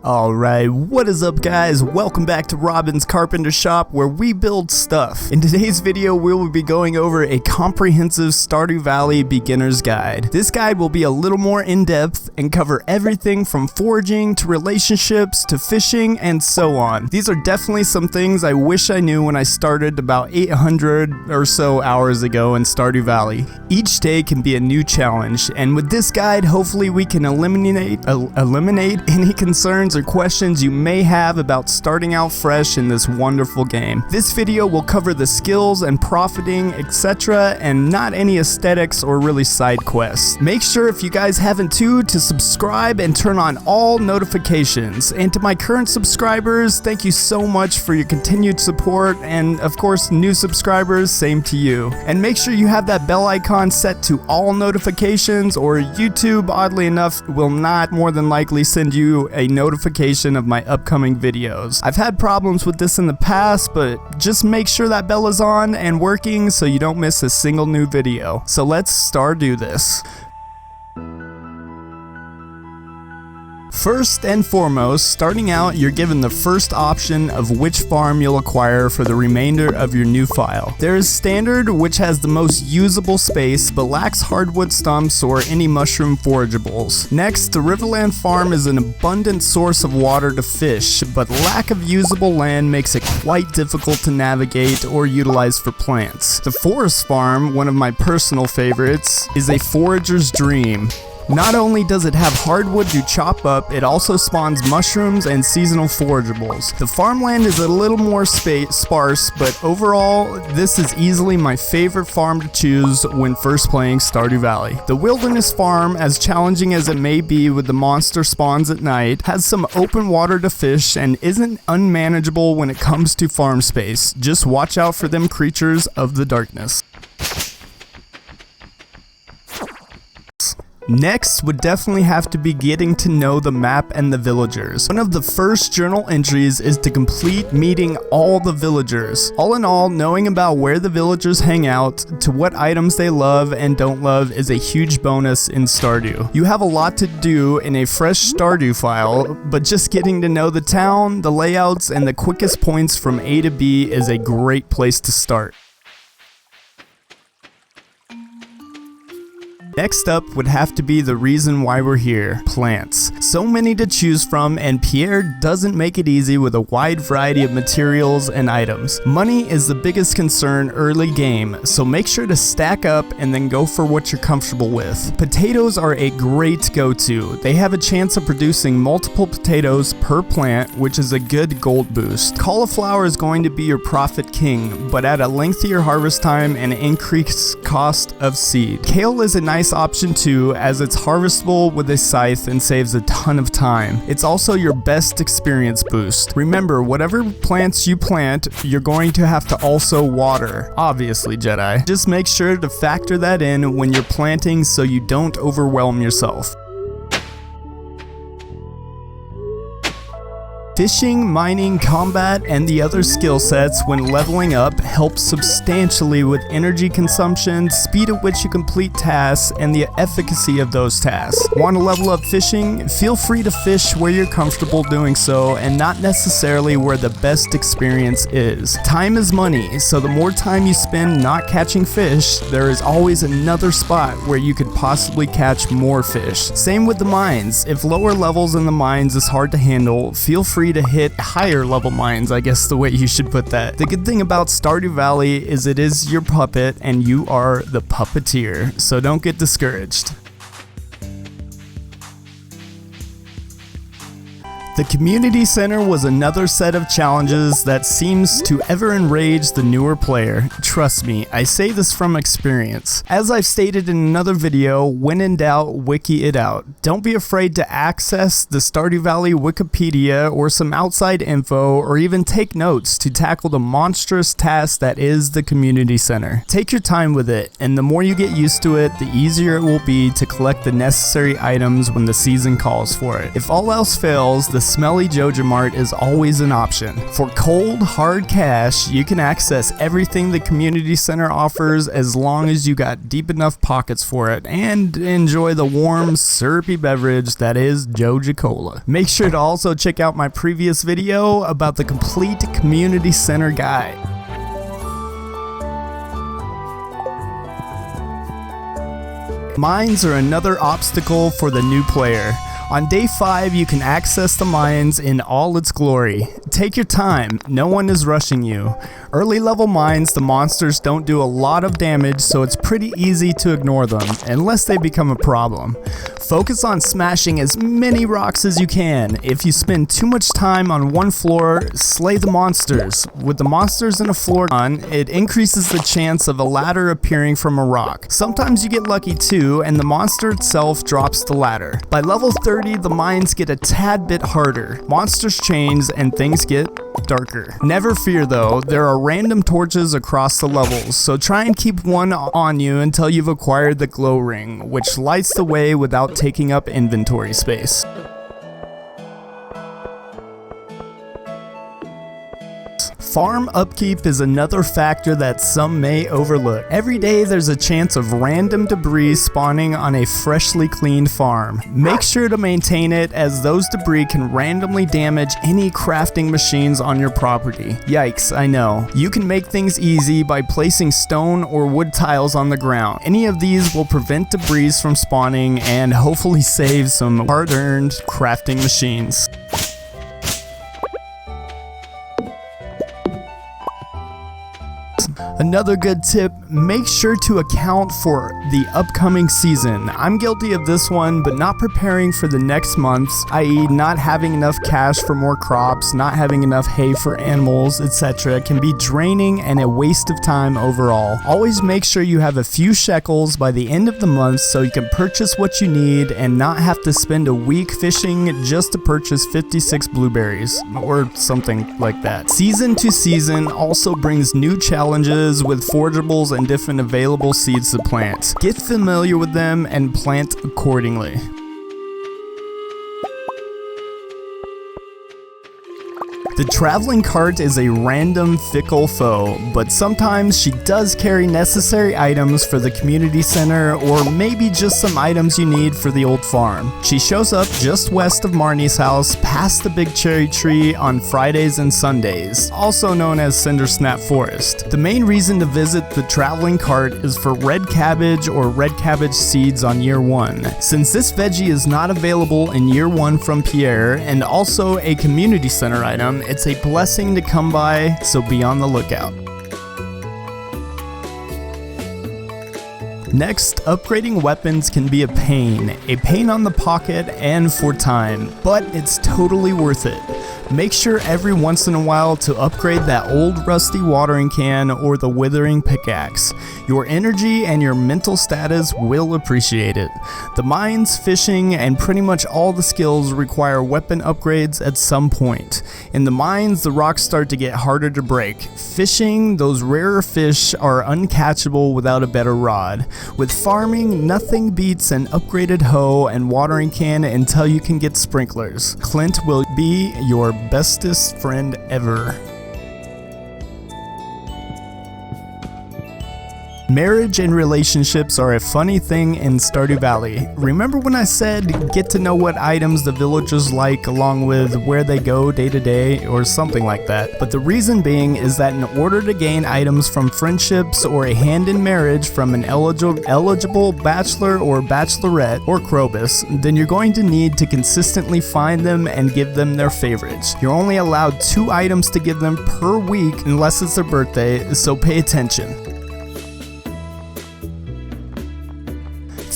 Alright, what is up guys? Welcome back to Robin's Carpenter Shop where we build stuff. In today's video we will be going over a comprehensive Stardew Valley beginner's guide. This guide will be a little more in-depth and cover everything from foraging to relationships to fishing and so on. These are definitely some things I wish I knew when I started about 800 or so hours ago in Stardew Valley. Each day can be a new challenge, and with this guide hopefully we can eliminate any concerns or questions you may have about starting out fresh in this wonderful game. This video will cover the skills and profiting, etc., and not any aesthetics or really side quests. Make sure if you guys haven't to subscribe and turn on all notifications. And to my current subscribers, thank you so much for your continued support, and of course new subscribers, same to you. And make sure you have that bell icon set to all notifications, or YouTube, oddly enough, will not more than likely send you a notification of my upcoming videos. I've had problems with this in the past, but just make sure that bell is on and working so you don't miss a single new video. So let's Stardew this. First and foremost, starting out, you're given the first option of which farm you'll acquire for the remainder of your new file. There is Standard, which has the most usable space but lacks hardwood stumps or any mushroom forageables. Next, the Riverland farm is an abundant source of water to fish, but lack of usable land makes it quite difficult to navigate or utilize for plants. The Forest farm, one of my personal favorites, is a forager's dream. Not only does it have hardwood to chop up, it also spawns mushrooms and seasonal forageables. The farmland is a little more sparse, but overall, this is easily my favorite farm to choose when first playing Stardew Valley. The Wilderness farm, as challenging as it may be with the monster spawns at night, has some open water to fish and isn't unmanageable when it comes to farm space. Just watch out for them creatures of the darkness. Next would definitely have to be getting to know the map and the villagers. One of the first journal entries is to complete meeting all the villagers. All in all, knowing about where the villagers hang out, to what items they love and don't love is a huge bonus in Stardew. You have a lot to do in a fresh Stardew file, but just getting to know the town, the layouts, and the quickest points from A to B is a great place to start. Next up would have to be the reason why we're here, plants. So many to choose from, and Pierre doesn't make it easy with a wide variety of materials and items. Money is the biggest concern early game, so make sure to stack up and then go for what you're comfortable with. Potatoes are a great go-to. They have a chance of producing multiple potatoes per plant, which is a good gold boost. Cauliflower is going to be your profit king, but at a lengthier harvest time and increased cost of seed. Kale is a nice option too, as it's harvestable with a scythe and saves a ton of time. It's also your best experience boost. Remember, whatever plants you plant, you're going to have to also water. Obviously, Jedi. Just make sure to factor that in when you're planting so you don't overwhelm yourself. Fishing, mining, combat, and the other skill sets when leveling up help substantially with energy consumption, speed at which you complete tasks, and the efficacy of those tasks. Want to level up fishing? Feel free to fish where you're comfortable doing so and not necessarily where the best experience is. Time is money, so the more time you spend not catching fish, there is always another spot where you could possibly catch more fish. Same with the mines. If lower levels in the mines is hard to handle, feel free to hit higher level mines, I guess the way you should put that. The good thing about Stardew Valley is it is your puppet and you are the puppeteer, so don't get discouraged. The community center was another set of challenges that seems to ever enrage the newer player. Trust me, I say this from experience. As I've stated in another video, when in doubt, wiki it out. Don't be afraid to access the Stardew Valley Wikipedia or some outside info, or even take notes to tackle the monstrous task that is the community center. Take your time with it, and the more you get used to it, the easier it will be to collect the necessary items when the season calls for it. If all else fails, the smelly Joja Mart is always an option. For cold, hard cash, you can access everything the community center offers as long as you got deep enough pockets for it and enjoy the warm, syrupy beverage that is Joja Cola. Make sure to also check out my previous video about the complete community center guide. Mines are another obstacle for the new player. On day 5, you can access the mines in all its glory. Take your time, no one is rushing you. Early level mines, the monsters don't do a lot of damage, so it's pretty easy to ignore them, unless they become a problem. Focus on smashing as many rocks as you can. If you spend too much time on one floor, slay the monsters. With the monsters in a floor on, it increases the chance of a ladder appearing from a rock. Sometimes you get lucky too, and the monster itself drops the ladder. By level 30, the mines get a tad bit harder. Monsters change and things get darker. Never fear though, there are random torches across the levels, so try and keep one on you until you've acquired the glow ring, which lights the way without taking up inventory space. Farm upkeep is another factor that some may overlook. Every day there's a chance of random debris spawning on a freshly cleaned farm. Make sure to maintain it, as those debris can randomly damage any crafting machines on your property. Yikes, I know. You can make things easy by placing stone or wood tiles on the ground. Any of these will prevent debris from spawning and hopefully save some hard-earned crafting machines. Another good tip, make sure to account for the upcoming season. I'm guilty of this one, but not preparing for the next months, i.e. not having enough cash for more crops, not having enough hay for animals, etc. can be draining and a waste of time overall. Always make sure you have a few shekels by the end of the month so you can purchase what you need and not have to spend a week fishing just to purchase 56 blueberries, or something like that. Season to season also brings new challenges with forageables and different available seeds to plant. Get familiar with them and plant accordingly. The traveling cart is a random, fickle foe, but sometimes she does carry necessary items for the community center, or maybe just some items you need for the old farm. She shows up just west of Marnie's house, past the big cherry tree on Fridays and Sundays, also known as Cindersnap Forest. The main reason to visit the traveling cart is for red cabbage or red cabbage seeds on year 1. Since this veggie is not available in year 1 from Pierre, and also a community center item, it's a blessing to come by, so be on the lookout. Next, upgrading weapons can be a pain on the pocket and for time, but it's totally worth it. Make sure every once in a while to upgrade that old rusty watering can or the withering pickaxe. Your energy and your mental status will appreciate it. The mines, fishing, and pretty much all the skills require weapon upgrades at some point. In the mines, the rocks start to get harder to break. Fishing, those rarer fish are uncatchable without a better rod. With farming, nothing beats an upgraded hoe and watering can until you can get sprinklers. Clint will be your bestest friend ever. Marriage and relationships are a funny thing in Stardew Valley. Remember when I said get to know what items the villagers like along with where they go day to day or something like that? But the reason being is that in order to gain items from friendships or a hand in marriage from an eligible bachelor or bachelorette or Krobus, then you're going to need to consistently find them and give them their favorites. You're only allowed 2 items to give them per week unless it's their birthday, so pay attention.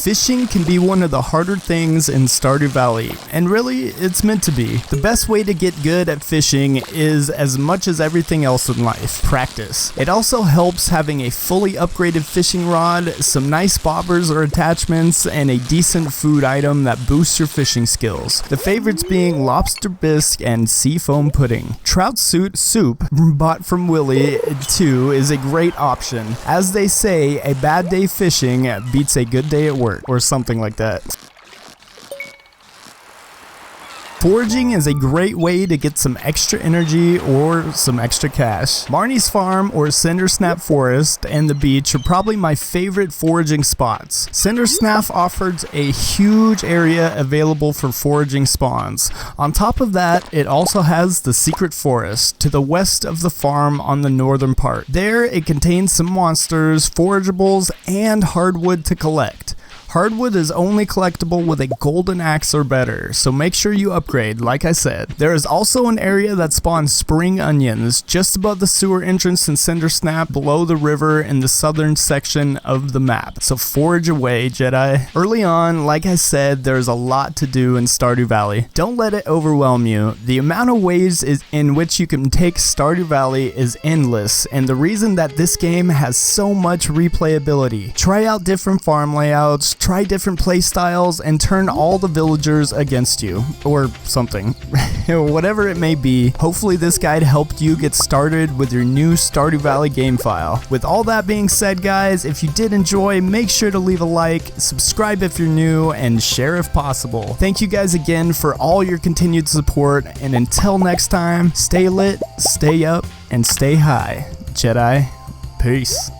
Fishing can be one of the harder things in Stardew Valley, and really, it's meant to be. The best way to get good at fishing is, as much as everything else in life, practice. It also helps having a fully upgraded fishing rod, some nice bobbers or attachments, and a decent food item that boosts your fishing skills. The favorites being lobster bisque and seafoam pudding. Trout soup, bought from Willie, too, is a great option. As they say, a bad day fishing beats a good day at work, or something like that. Foraging is a great way to get some extra energy or some extra cash. Marnie's Farm or Cindersnap Forest and the beach are probably my favorite foraging spots. Cindersnap offers a huge area available for foraging spawns. On top of that, it also has the secret forest to the west of the farm on the northern part. There, it contains some monsters, forageables, and hardwood to collect. Hardwood is only collectible with a golden axe or better, so make sure you upgrade, like I said. There is also an area that spawns spring onions just above the sewer entrance in Cindersnap below the river in the southern section of the map. So forage away, Jedi. Early on, like I said, there's a lot to do in Stardew Valley. Don't let it overwhelm you. The amount of ways in which you can take Stardew Valley is endless, and the reason that this game has so much replayability. Try out different farm layouts, try different play styles, and turn all the villagers against you, or something. Whatever it may be, hopefully this guide helped you get started with your new Stardew Valley game file. With all that being said, guys, if you did enjoy, make sure to leave a like, subscribe if you're new, and share if possible. Thank you guys again for all your continued support, and until next time, stay lit, stay up, and stay high. Jedi, peace.